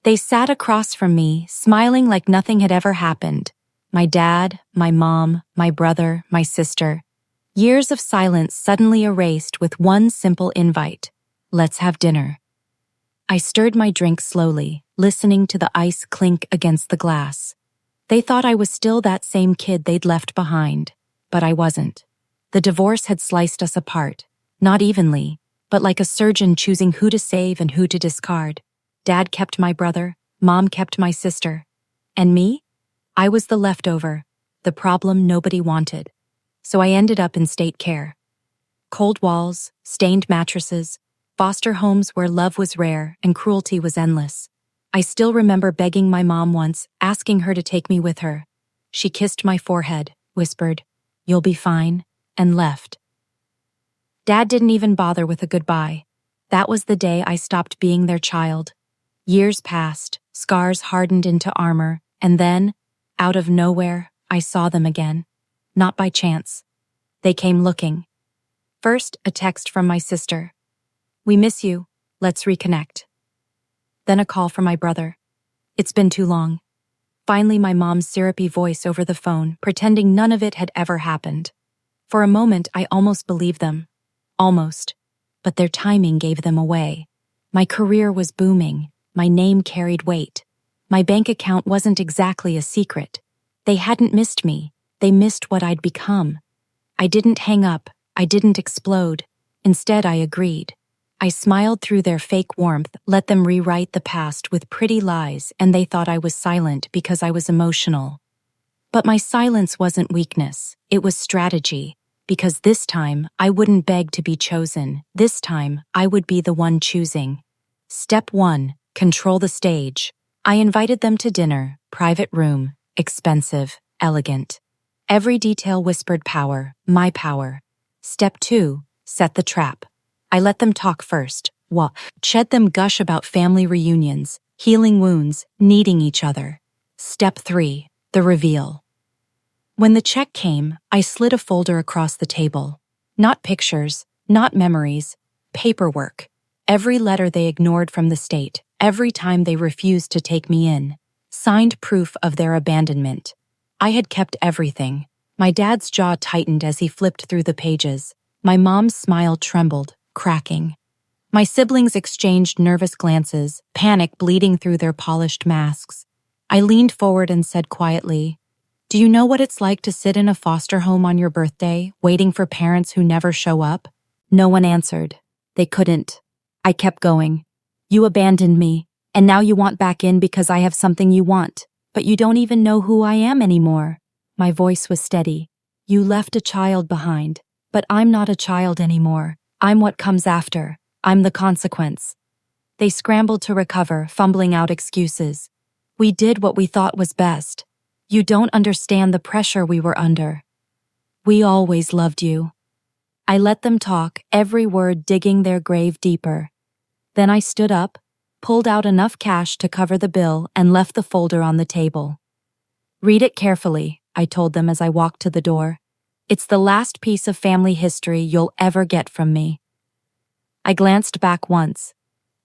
They sat across from me, smiling like nothing had ever happened. My dad, my mom, my brother, my sister. Years of silence suddenly erased with one simple invite. Let's have dinner. I stirred my drink slowly, listening to the ice clink against the glass. They thought I was still that same kid they'd left behind, but I wasn't. The divorce had sliced us apart, not evenly, but like a surgeon choosing who to save and who to discard. Dad kept my brother, Mom kept my sister. And me? I was the leftover, the problem nobody wanted. So I ended up in state care. Cold walls, stained mattresses, foster homes where love was rare and cruelty was endless. I still remember begging my mom once, asking her to take me with her. She kissed my forehead, whispered, "You'll be fine," and left. Dad didn't even bother with a goodbye. That was the day I stopped being their child. Years passed, scars hardened into armor, and then, out of nowhere, I saw them again. Not by chance. They came looking. First, a text from my sister. "We miss you. Let's reconnect." Then a call from my brother. "It's been too long." Finally, my mom's syrupy voice over the phone, pretending none of it had ever happened. For a moment, I almost believed them. Almost. But their timing gave them away. My career was booming. My name carried weight. My bank account wasn't exactly a secret. They hadn't missed me. They missed what I'd become. I didn't hang up. I didn't explode. Instead, I agreed. I smiled through their fake warmth, let them rewrite the past with pretty lies, and they thought I was silent because I was emotional. But my silence wasn't weakness, it was strategy. Because this time, I wouldn't beg to be chosen. This time, I would be the one choosing. Step 1, control the stage. I invited them to dinner, private room, expensive, elegant. Every detail whispered power, my power. Step 2, set the trap. I let them talk first, let them gush about family reunions, healing wounds, needing each other. Step 3, the reveal. When the check came, I slid a folder across the table. Not pictures, not memories, paperwork. Every letter they ignored from the state, every time they refused to take me in. Signed proof of their abandonment. I had kept everything. My dad's jaw tightened as he flipped through the pages. My mom's smile trembled, cracking. My siblings exchanged nervous glances, panic bleeding through their polished masks. I leaned forward and said quietly, "Do you know what it's like to sit in a foster home on your birthday, waiting for parents who never show up?" No one answered. They couldn't. I kept going. "You abandoned me, and now you want back in because I have something you want, but you don't even know who I am anymore." My voice was steady. "You left a child behind, but I'm not a child anymore. I'm what comes after. I'm the consequence." They scrambled to recover, fumbling out excuses. "We did what we thought was best. You don't understand the pressure we were under. We always loved you." I let them talk, every word digging their grave deeper. Then I stood up, pulled out enough cash to cover the bill, and left the folder on the table. "Read it carefully," I told them as I walked to the door. "It's the last piece of family history you'll ever get from me." I glanced back once.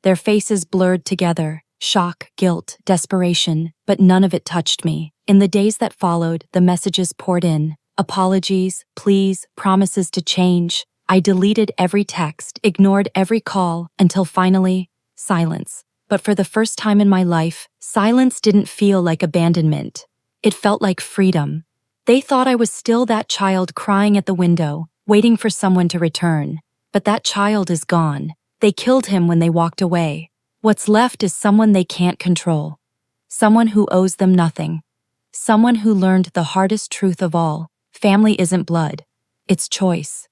Their faces blurred together, shock, guilt, desperation, but none of it touched me. In the days that followed, the messages poured in. Apologies, pleas, promises to change. I deleted every text, ignored every call, until finally, silence. But for the first time in my life, silence didn't feel like abandonment. It felt like freedom. They thought I was still that child crying at the window, waiting for someone to return. But that child is gone. They killed him when they walked away. What's left is someone they can't control. Someone who owes them nothing. Someone who learned the hardest truth of all. Family isn't blood. It's choice.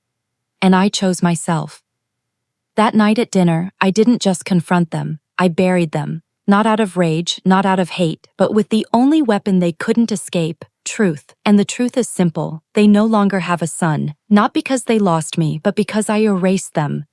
And I chose myself. That night at dinner, I didn't just confront them. I buried them. Not out of rage, not out of hate, but with the only weapon they couldn't escape, truth. And the truth is simple. They no longer have a son. Not because they lost me, but because I erased them.